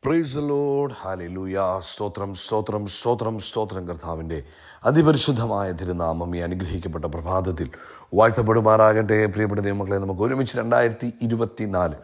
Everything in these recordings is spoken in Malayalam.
Praise the Lord. ഹല്ലേലൂയ. സ്തോത്രം സ്തോത്രം സ്തോത്രം സ്തോത്രം. കർത്താവിൻ്റെ അതിപരിശുദ്ധമായ തിരുനാമം ഈ അനുഗ്രഹിക്കപ്പെട്ട പ്രഭാതത്തിൽ വാഴ്ത്തപ്പെടുമാറാകട്ടെ. പ്രിയപ്പെട്ട ദൈവമക്കളെ, നമുക്ക് ഒരുമിച്ച് 2024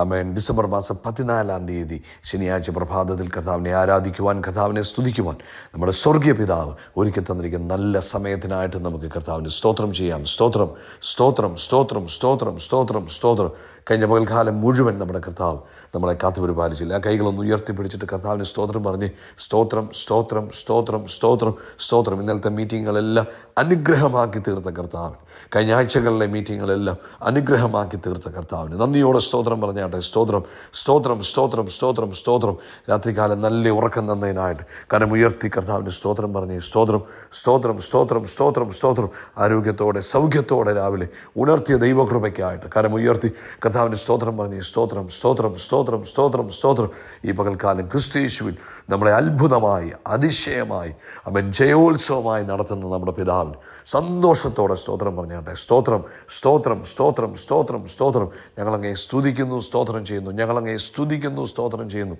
ആമേൻ ഡിസംബർ മാസം 14 ശനിയാഴ്ച പ്രഭാതത്തിൽ കർത്താവിനെ ആരാധിക്കുവാൻ, കർത്താവിനെ സ്തുതിക്കുവാൻ നമ്മുടെ സ്വർഗീയ പിതാവ് ഒരുക്കി തന്നിരിക്കുന്ന നല്ല സമയത്തിനായിട്ട് നമുക്ക് കർത്താവിന് സ്തോത്രം ചെയ്യാം. സ്തോത്രം സ്തോത്രം സ്തോത്രം സ്തോത്രം സ്തോത്രം സ്തോത്രം. കഴിഞ്ഞ പകൽക്കാലം മുഴുവൻ നമ്മുടെ കർത്താവ് നമ്മളെ കാത്തുപരിപാലിച്ചില്ല. ആ കൈകളൊന്ന് ഉയർത്തിപ്പിടിച്ചിട്ട് കർത്താവിന് സ്തോത്രം പറഞ്ഞ് സ്തോത്രം സ്തോത്രം സ്തോത്രം സ്തോത്രം സ്തോത്രം. ഇന്നലത്തെ മീറ്റിങ്ങുകളെല്ലാം അനുഗ്രഹമാക്കി തീർത്ത കർത്താവിന്, കഴിഞ്ഞ ആഴ്ചകളിലെ മീറ്റിങ്ങുകളെല്ലാം അനുഗ്രഹമാക്കി തീർത്ത കർത്താവിന് നന്ദിയോടെ സ്തോത്രം പറഞ്ഞാട്ടെ. സ്തോത്രം സ്തോത്രം സ്തോത്രം സ്തോത്രം സ്തോത്രം. രാത്രികാലം നല്ല ഉറക്കം തന്നതിനായിട്ട് കരമുയർത്തി കർത്താവിന് സ്തോത്രം പറഞ്ഞ് സ്തോത്രം സ്തോത്രം സ്തോത്രം സ്തോത്രം സ്തോത്രം. ആരോഗ്യത്തോടെ സൗഖ്യത്തോടെ രാവിലെ ഉണർത്തിയ ദൈവകൃപയ്ക്കായിട്ട് കരമുയർത്തി കർത്താവിന് സ്തോത്രം പറഞ്ഞ് സ്തോത്രം സ്തോത്രം സ്തോത്രം സ്തോത്രം സ്തോത്രം. ഈ പകൽക്കാലം ക്രിസ്തുയേശുവിൽ നമ്മളെ അത്ഭുതമായി അതിശയമായി അവൻ ജയോത്സവമായി നടത്തുന്ന നമ്മുടെ പിതാവിന് സന്തോഷത്തോടെ സ്തോത്രം പറഞ്ഞാട്ടെ. സ്തോത്രം സ്തോത്രം സ്തോത്രം സ്തോത്രം സ്തോത്രം. ഞങ്ങളങ്ങേ സ്തുതിക്കുന്നു, സ്തോത്രം ചെയ്യുന്നു. ഞങ്ങളങ്ങേ സ്തുതിക്കുന്നു, സ്തോത്രം ചെയ്യുന്നു.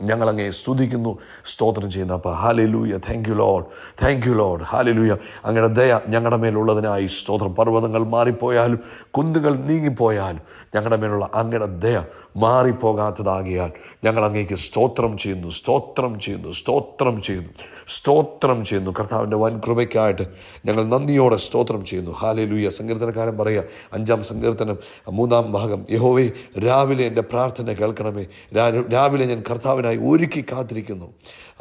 ഞങ്ങളങ്ങേ സ്തുതിക്കുന്നു, സ്തോത്രം ചെയ്യുന്നു. അപ്പോൾ hallelujah. Thank you Lord, thank you Lord. Hallelujah. അങ്ങയുടെ ദയ ഞങ്ങളുടെ മേലുള്ളതിനായി സ്തോത്രം. പർവ്വതങ്ങൾ മാറിപ്പോയാലും കുന്നുകൾ നീങ്ങിപ്പോയാലും ഞങ്ങളുടെ മേലുള്ള അങ്ങയുടെ ദയ മാറിപ്പോകാത്തതാകിയാൽ ഞങ്ങൾ അങ്ങേക്ക് സ്തോത്രം ചെയ്യുന്നു, സ്തോത്രം ചെയ്യുന്നു, സ്തോത്രം ചെയ്യുന്നു, സ്തോത്രം ചെയ്യുന്നു. കർത്താവിൻ്റെ വൻ കൃപയ്ക്കായിട്ട് ഞങ്ങൾ നന്ദിയോടെ സ്തോത്രം ചെയ്യുന്നു. ഹല്ലേലൂയ. സങ്കീർത്തനക്കാരൻ പറയുക, 5-ാം സങ്കീർത്തനം 3-ാം ഭാഗം, യഹോവേ രാവിലെ എൻ്റെ പ്രാർത്ഥന കേൾക്കണമേ, രാവിലെ ഞാൻ കർത്താവിനായി ഒരുക്കി കാത്തിരിക്കുന്നു.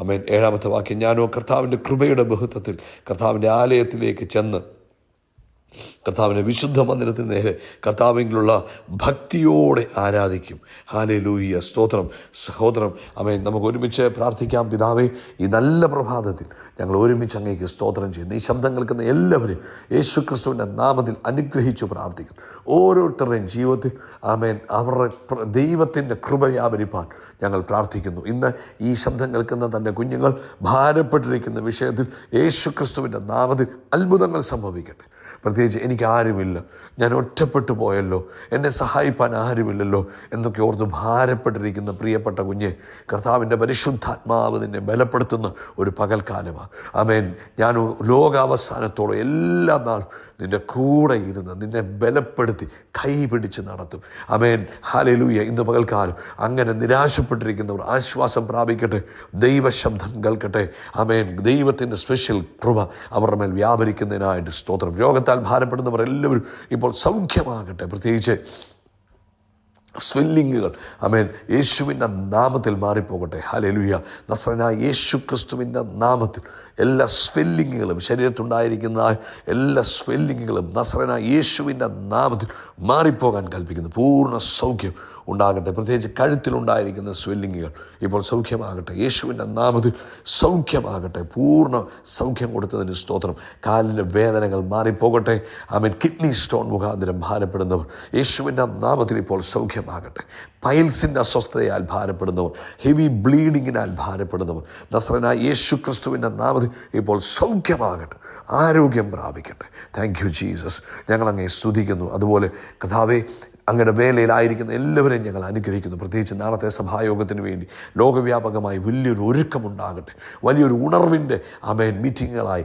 ആമേൻ. 7-ാമത്തെ വാക്യം, ഞാനോ കർത്താവിൻ്റെ കൃപയുടെ ബഹുത്വത്തിൽ കർത്താവിൻ്റെ ആലയത്തിലേക്ക് ചെന്ന് കർത്താവിൻ്റെ വിശുദ്ധ മന്ദിരത്തിന് നേരെ കർത്താവിലുള്ള ഭക്തിയോടെ ആരാധിക്കും. ഹല്ലേലൂയ. സ്തോത്രം സഹോദരം. ആമേൻ. നമുക്ക് ഒരുമിച്ച് പ്രാർത്ഥിക്കാം. പിതാവേ, ഈ നല്ല പ്രഭാതത്തിൽ ഞങ്ങൾ ഒരുമിച്ച് അങ്ങേക്ക് സ്തോത്രം ചെയ്യുന്നു. ഈ ശബ്ദം കേൾക്കുന്ന എല്ലാവരും യേശു ക്രിസ്തുവിൻ്റെ നാമത്തിൽ അനുഗ്രഹിച്ചു പ്രാർത്ഥിക്കുന്നു. ഓരോരുത്തരുടെയും ജീവിതത്തിൽ ആമേൻ അവരുടെ ദൈവത്തിൻ്റെ കൃപ വ്യാപരിപ്പാൻ ഞങ്ങൾ പ്രാർത്ഥിക്കുന്നു. ഇന്ന് ഈ ശബ്ദം കേൾക്കുന്ന തൻ്റെ കുഞ്ഞുങ്ങൾ ഭാരപ്പെട്ടിരിക്കുന്ന വിഷയത്തിൽ യേശു ക്രിസ്തുവിൻ്റെ നാമത്തിൽ അത്ഭുതങ്ങൾ സംഭവിക്കട്ടെ. പ്രത്യേകിച്ച് എനിക്ക് ആരുമില്ല, ഞാൻ ഒറ്റപ്പെട്ടു പോയല്ലോ, എന്നെ സഹായിപ്പാൻ ആരുമില്ലല്ലോ എന്നൊക്കെ ഓർത്ത് ഭാരപ്പെട്ടിരിക്കുന്ന പ്രിയപ്പെട്ട കുഞ്ഞെ, കർത്താവിൻ്റെ പരിശുദ്ധാത്മാവ് നിന്നെ ബലപ്പെടുത്തുന്ന ഒരു പകൽക്കാലമാണ്. ആമേൻ. ഞാൻ ലോകാവസാനത്തോളം എല്ലാ നാളും നിൻ്റെ കൂടെ ഇരുന്ന് നിന്നെ ബലപ്പെടുത്തി കൈ പിടിച്ച് നടത്തും. ആമേൻ. ഹല്ലേലൂയ. ഇന്ന് പകൽക്കാലം അങ്ങനെ നിരാശപ്പെട്ടിരിക്കുന്നവർ ആശ്വാസം പ്രാപിക്കട്ടെ, ദൈവശബ്ദം കേൾക്കട്ടെ. ആമേൻ. ദൈവത്തിൻ്റെ സ്പെഷ്യൽ കൃപ അവരുടെ മേൽ വ്യാപരിക്കുന്നതിനായിട്ട് സ്തോത്രം. രോഗത്താൽ ഭാരപ്പെടുന്നവർ എല്ലാവരും ഇപ്പോൾ സൗഖ്യമാകട്ടെ. പ്രത്യേകിച്ച് സ്വെല്ലിങ്ങുകൾ ആമേൻ യേശുവിൻ്റെ നാമത്തിൽ മാറിപ്പോകട്ടെ. ഹല്ലേലൂയ. നസ്രനായ യേശു ക്രിസ്തുവിൻ്റെ നാമത്തിൽ എല്ലാ സ്വെല്ലിങ്ങുകളും, ശരീരത്തുണ്ടായിരിക്കുന്ന എല്ലാ സ്വെല്ലിങ്ങുകളും നസ്രനായ യേശുവിൻ്റെ നാമത്തിൽ മാറിപ്പോകാൻ കൽപ്പിക്കുന്നു. പൂർണ്ണ സൗഖ്യം ഉണ്ടാകട്ടെ. പ്രത്യേകിച്ച് കഴുത്തിലുണ്ടായിരിക്കുന്ന സ്വെല്ലിങ്ങുകൾ ഇപ്പോൾ സൗഖ്യമാകട്ടെ. യേശുവിൻ്റെ നാമത്തിൽ സൗഖ്യമാകട്ടെ. പൂർണ്ണ സൗഖ്യം കൊടുത്തതിന് സ്തോത്രം. കാലിൻ്റെ വേദനകൾ മാറിപ്പോകട്ടെ. ആമേൻ. കിഡ്നി സ്റ്റോൺ മുഖാന്തരം ഭാരപ്പെടുന്നവർ യേശുവിൻ്റെ നാമത്തിൽ ഇപ്പോൾ സൗഖ്യമാകട്ടെ. പൈൽസിൻ്റെ അസ്വസ്ഥതയാൽ ഭാരപ്പെടുന്നവർ, ഹെവി ബ്ലീഡിങ്ങിനാൽ ഭാരപ്പെടുന്നവർ നസ്രനായ യേശു ക്രിസ്തുവിൻ്റെ നാമത്തിൽ ഇപ്പോൾ സൗഖ്യമാകട്ടെ, ആരോഗ്യം പ്രാപിക്കട്ടെ. Thank you Jesus. ഞങ്ങളങ്ങേ സ്തുതിക്കുന്നു. അതുപോലെ കർത്താവേ, അങ്ങയുടെ വേലയിലായിരിക്കുന്ന എല്ലാവരെയും ഞങ്ങൾ അനുഗ്രഹിക്കുന്നു. പ്രത്യേകിച്ച് നാളത്തെ സഭായോഗത്തിന് വേണ്ടി ലോകവ്യാപകമായി വലിയൊരു ഒരുക്കമുണ്ടാകട്ടെ. വലിയൊരു ഉണർവിൻ്റെ ആമേൻ മീറ്റിങ്ങുകളായി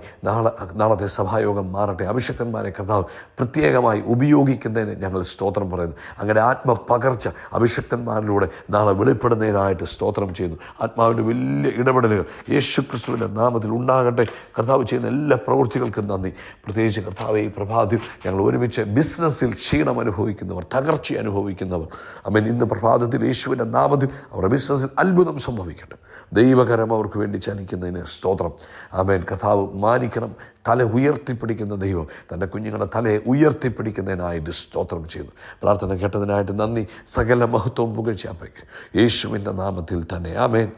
നാളത്തെ സഭായോഗം മാറട്ടെ. അഭിഷക്തന്മാരെ കർത്താവ് പ്രത്യേകമായി ഉപയോഗിക്കുന്നതിന് ഞങ്ങൾ സ്തോത്രം പറയുന്നു. അങ്ങയുടെ ആത്മപകർച്ച അഭിഷക്തന്മാരിലൂടെ നാളെ വെളിപ്പെടുന്നതിനായിട്ട് സ്തോത്രം ചെയ്യുന്നു. ആത്മാവിൻ്റെ വലിയ ഇടപെടലുകൾ യേശു ക്രിസ്തുവിൻ്റെ നാമത്തിൽ ഉണ്ടാകട്ടെ. കർത്താവ് ചെയ്യുന്ന എല്ലാ പ്രവൃത്തികൾക്കും നന്ദി. പ്രത്യേകിച്ച് കർത്താവ്, ഈ പ്രഭാതത്തിൽ ഞങ്ങൾ ഒരുമിച്ച് ബിസിനസ്സിൽ ക്ഷീണം അനുഭവിക്കുന്നവർ, തകർച്ച അനുഭവിക്കുന്നവർ, ആമേൻ, ഇന്ന് പ്രഭാതത്തിൽ യേശുവിൻ്റെ നാമത്തിൽ അവരുടെ ബിസിനസ്സിൽ അത്ഭുതം സംഭവിക്കട്ടെ. ദൈവകരം അവർക്ക് വേണ്ടി ചലിക്കുന്നതിന് സ്തോത്രം. ആമേൻ. കർത്താവ് മാനിക്കണം. തല ഉയർത്തിപ്പിടിക്കുന്ന ദൈവം തൻ്റെ കുഞ്ഞുങ്ങളുടെ തലയെ ഉയർത്തിപ്പിടിക്കുന്നതിനായിട്ട് സ്തോത്രം ചെയ്തു. പ്രാർത്ഥന കേട്ടതിനായിട്ട് നന്ദി. സകല മഹത്വവും പുകഴ്ചയാപ്പയ്ക്ക് യേശുവിൻ്റെ നാമത്തിൽ തന്നെ. ആമേൻ,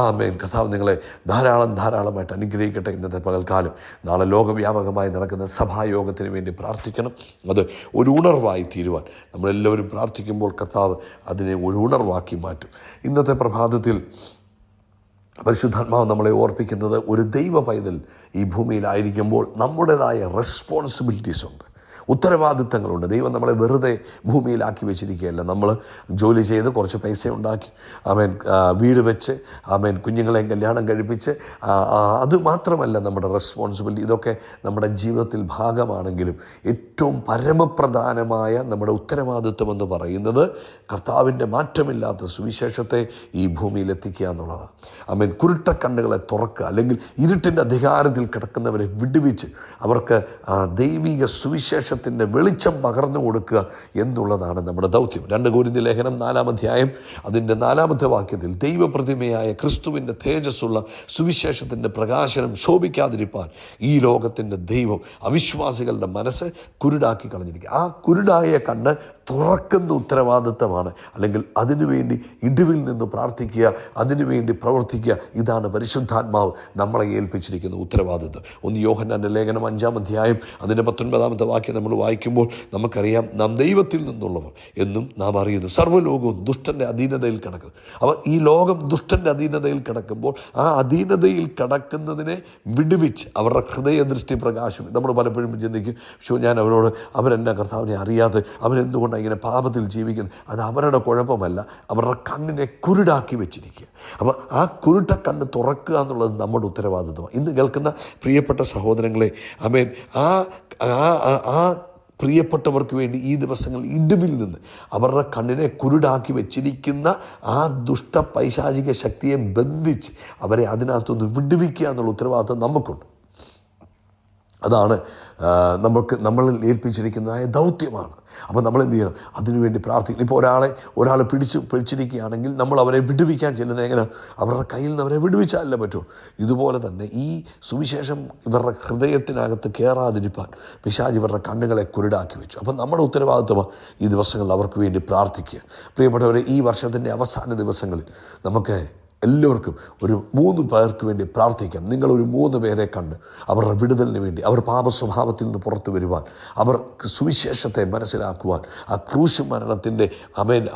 ആമേൻ. കർത്താവ് നിങ്ങളെ ധാരാളമായിട്ട് അനുഗ്രഹിക്കട്ടെ. ഇന്നത്തെ പകൽക്കാലം നാളെ ലോകവ്യാപകമായി നടക്കുന്ന സഭായോഗത്തിന് വേണ്ടി പ്രാർത്ഥിക്കണം. അത് ഒരു ഉണർവായി തീരുവാൻ നമ്മളെല്ലാവരും പ്രാർത്ഥിക്കുമ്പോൾ കർത്താവ് അതിനെ ഒരു ഉണർവാക്കി മാറ്റും. ഇന്നത്തെ പ്രഭാതത്തിൽ പരിശുദ്ധാത്മാവ് നമ്മളെ ഓർപ്പിക്കുന്നത്, ഒരു ദൈവ പൈതൽ ഈ ഭൂമിയിലായിരിക്കുമ്പോൾ നമ്മുടേതായ റെസ്പോൺസിബിലിറ്റീസ് ഉണ്ട്, ഉത്തരവാദിത്തങ്ങളുണ്ട്. ദൈവം നമ്മളെ വെറുതെ ഭൂമിയിലാക്കി വെച്ചിരിക്കുകയല്ല. നമ്മൾ ജോലി ചെയ്ത് കുറച്ച് പൈസ ഉണ്ടാക്കി വീട് വെച്ച് കുഞ്ഞുങ്ങളെ കല്യാണം കഴിപ്പിച്ച് അതുമാത്രമല്ല നമ്മുടെ റെസ്പോൺസിബിലിറ്റി. ഇതൊക്കെ നമ്മുടെ ജീവിതത്തിൽ ഭാഗമാണെങ്കിലും ഏറ്റവും പരമപ്രധാനമായ നമ്മുടെ ഉത്തരവാദിത്വം എന്ന് പറയുന്നത് കർത്താവിൻ്റെ മാറ്റമില്ലാത്ത സുവിശേഷത്തെ ഈ ഭൂമിയിൽ എത്തിക്കുക എന്നുള്ളതാണ്. കുരുട്ടക്കണ്ണുകളെ തുറക്കുക, അല്ലെങ്കിൽ ഇരുട്ടിൻ്റെ അധികാരത്തിൽ കിടക്കുന്നവരെ വിടുവിച്ച് അവർക്ക് ദൈവിക സുവിശേഷത്തിൻ്റെ വെളിച്ചം പകർന്നു കൊടുക്കുക എന്നുള്ളതാണ് നമ്മുടെ ദൗത്യം. 2 കൊരിന്ത്യർ ലേഖനം 4-ാം അധ്യായം അതിൻ്റെ 4-ാമത്തെ വാക്യത്തിൽ ദൈവപ്രതിമയായ ക്രിസ്തുവിൻ്റെ തേജസ്സുള്ള സുവിശേഷത്തിൻ്റെ പ്രകാശനം ശോഭിക്കാതിരിപ്പാൻ ഈ ലോകത്തിൻ്റെ ദൈവം അവിശ്വാസികളുടെ മനസ്സ് കുരുടാക്കി കളഞ്ഞിരിക്കുക. ആ കുരുടായ കണ്ണ് തുറക്കുന്ന ഉത്തരവാദിത്തമാണ്, അല്ലെങ്കിൽ അതിനുവേണ്ടി ഇടിവിൽ നിന്ന് പ്രാർത്ഥിക്കുക, അതിനുവേണ്ടി പ്രവർത്തിക്കുക. ഇതാണ് പരിശുദ്ധാത്മാവ് നമ്മളെ ഏൽപ്പിച്ചിരിക്കുന്ന ഉത്തരവാദിത്തം. 1 യോഹന്നാൻ്റെ ലേഖനം 5-ാം അധ്യായം അതിൻ്റെ 19-ാമത്തെ വാക്യം നമ്മൾ വായിക്കുമ്പോൾ നമുക്കറിയാം, നാം ദൈവത്തിൽ നിന്നുള്ളവർ എന്നും നാം അറിയുന്നു, സർവ്വലോകവും ദുഷ്ടൻ്റെ അധീനതയിൽ കിടക്കുന്നു. അപ്പോൾ ഈ ലോകം ദുഷ്ടൻ്റെ അധീനതയിൽ കിടക്കുമ്പോൾ ആ അധീനതയിൽ കിടക്കുന്നതിനെ വിടുവിച്ച് അവരുടെ ഹൃദയദൃഷ്ടി പ്രകാശം. നമ്മൾ പലപ്പോഴും ചിന്തിക്കും, ഞാൻ അവരെന്നെ കർത്താവിനെ അറിയാതെ അവരെന്തുകൊണ്ട് ഇങ്ങനെ പാപത്തിൽ ജീവിക്കുന്നത്. അത് അവരുടെ കുഴപ്പമല്ല, അവരുടെ കണ്ണിനെ കുരുടാക്കി വെച്ചിരിക്കുക. അപ്പോൾ ആ കുരുട്ട കണ്ണ് തുറക്കുക എന്നുള്ളത് നമ്മുടെ ഉത്തരവാദിത്വമാണ്. ഇന്ന് കേൾക്കുന്ന പ്രിയപ്പെട്ട സഹോദരങ്ങളെ, ആ പ്രിയപ്പെട്ടവർക്ക് വേണ്ടി ഈ ദിവസങ്ങളിൽ ഇടിവിൽ നിന്ന് അവരുടെ കണ്ണിനെ കുരുടാക്കി വെച്ചിരിക്കുന്ന ആ ദുഷ്ട പൈശാചിക ശക്തിയെ ബന്ധിച്ച് അവരെ അതിനകത്തുനിന്ന് വിടുവിക്കുക എന്നുള്ള ഉത്തരവാദിത്വം നമുക്കുണ്ട്. അതാണ് നമ്മളിൽ ഏൽപ്പിച്ചിരിക്കുന്നതായ ദൗത്യമാണ്. അപ്പോൾ നമ്മൾ എന്ത് ചെയ്യണം? അതിനുവേണ്ടി പ്രാർത്ഥിക്കണം. ഇപ്പോൾ ഒരാളെ പിടിച്ചിരിക്കുകയാണെങ്കിൽ നമ്മൾ അവരെ വിടുവിക്കാൻ ചെല്ലുന്നത് എങ്ങനെ? അവരുടെ കയ്യിൽ നിന്ന് അവരെ വിടുവിച്ചാലേ പറ്റൂ. ഇതുപോലെ തന്നെ ഈ സുവിശേഷം ഇവരുടെ ഹൃദയത്തിനകത്ത് കയറാതിരിപ്പാൻ പിശാച് ഇവരുടെ കണ്ണുകളെ കുരുടാക്കി വെച്ചു. അപ്പം നമ്മുടെ ഉത്തരവാദിത്വമാണ് ഈ ദിവസങ്ങളിൽ അവർക്ക് വേണ്ടി പ്രാർത്ഥിക്കുക. പ്രിയപ്പെട്ടവരെ, ഈ വർഷത്തിൻ്റെ അവസാന ദിവസങ്ങളിൽ നമുക്ക് എല്ലാവർക്കും ഒരു 3 പേർക്ക് വേണ്ടി പ്രാർത്ഥിക്കാം. നിങ്ങളൊരു 3 പേരെ കണ്ട് അവരുടെ വിടുതലിന് വേണ്ടി, അവർ പാപസ്വഭാവത്തിൽ നിന്ന് പുറത്തു വരുവാൻ, അവർ സുവിശേഷത്തെ മനസ്സിലാക്കുവാൻ, ആ ക്രൂശ് മരണത്തിൻ്റെ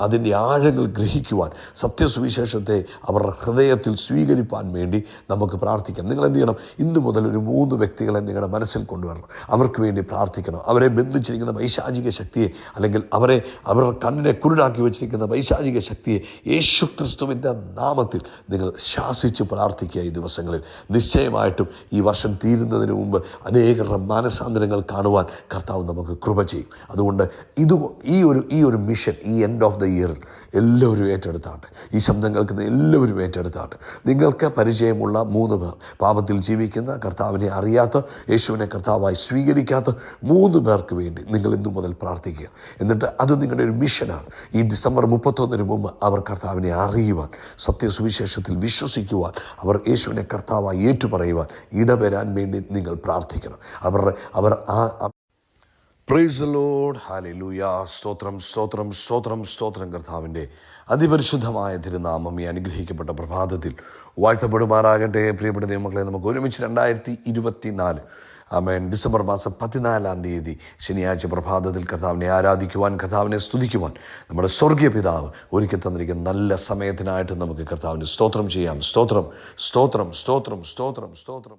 അതിൻ്റെ ആഴങ്ങൾ ഗ്രഹിക്കുവാൻ, സത്യസുവിശേഷത്തെ അവരുടെ ഹൃദയത്തിൽ സ്വീകരിപ്പാൻ വേണ്ടി നമുക്ക് പ്രാർത്ഥിക്കാം. നിങ്ങൾ എന്ത് ചെയ്യണം? ഇന്നു മുതൽ ഒരു 3 വ്യക്തികളെ നിങ്ങളുടെ മനസ്സിൽ കൊണ്ടുവരണം. അവർക്ക് വേണ്ടി പ്രാർത്ഥിക്കണം. അവരെ ബന്ധിച്ചിരിക്കുന്ന പൈശാചിക ശക്തിയെ, അല്ലെങ്കിൽ അവരുടെ കണ്ണിനെ കുരുടാക്കി വെച്ചിരിക്കുന്ന പൈശാചിക ശക്തിയെ യേശു ക്രിസ്തുവിൻ്റെ നാമത്തിൽ നിങ്ങൾ ശാസിച്ച് പ്രാർത്ഥിക്കുക. ഈ ദിവസങ്ങളിൽ നിശ്ചയമായിട്ടും ഈ വർഷം തീരുന്നതിന് മുമ്പ് അനേകരുടെ മാനസാന്തരങ്ങൾ കാണുവാൻ കർത്താവ് നമുക്ക് കൃപ ചെയ്യും. അതുകൊണ്ട് ഈ ഒരു മിഷൻ ഈ എൻഡ് ഓഫ് ദ ഇയറിൽ എല്ലാവരും ഏറ്റെടുത്താട്ടെ. ഈ ശബ്ദം കേൾക്കുന്ന എല്ലാവരും ഏറ്റെടുത്താട്ടെ. നിങ്ങൾക്ക് പരിചയമുള്ള 3 പേർ, പാപത്തിൽ ജീവിക്കുന്ന, കർത്താവിനെ അറിയാത്ത, യേശുവിനെ കർത്താവായി സ്വീകരിക്കാത്ത 3 പേർക്ക് വേണ്ടി നിങ്ങൾ ഇന്നു മുതൽ പ്രാർത്ഥിക്കുക. എന്നിട്ട് അത് നിങ്ങളുടെ ഒരു മിഷനാണ്. ഈ ഡിസംബർ 31 മുമ്പ് അവർ കർത്താവിനെ അറിയുവാൻ, സത്യസുവിശേഷത്തിൽ വിശ്വസിക്കുവാൻ, അവർ യേശുവിനെ കർത്താവായി ഏറ്റുപറയുവാൻ ഇടവരാൻ വേണ്ടി നിങ്ങൾ പ്രാർത്ഥിക്കണം. അവർ പ്രൈസ് ദി ലോർഡ്, ഹല്ലേലൂയ. സ്തോത്രം സ്തോത്രം സ്തോത്രം സ്തോത്രം. കർത്താവിൻ്റെ അതിപരിശുദ്ധമായ തിരുനാമം ഈ അനുഗ്രഹിക്കപ്പെട്ട പ്രഭാതത്തിൽ വാഴ്ത്തപ്പെടുമാറാകട്ടെ. പ്രിയപ്പെട്ട ദൈവമക്കളെ, നമുക്ക് ഒരുമിച്ച് 2024 ഡിസംബർ മാസം 14-ാം തീയതി ശനിയാഴ്ച പ്രഭാതത്തിൽ കർത്താവിനെ ആരാധിക്കുവാൻ, കർത്താവിനെ സ്തുതിക്കുവാൻ നമ്മുടെ സ്വർഗീയ പിതാവ് ഒരുക്കി തന്നിരിക്കുന്ന നല്ല സമയത്തിനായിട്ട് നമുക്ക് കർത്താവിന് സ്തോത്രം ചെയ്യാം. സ്തോത്രം സ്തോത്രം സ്തോത്രം സ്തോത്രം സ്തോത്രം.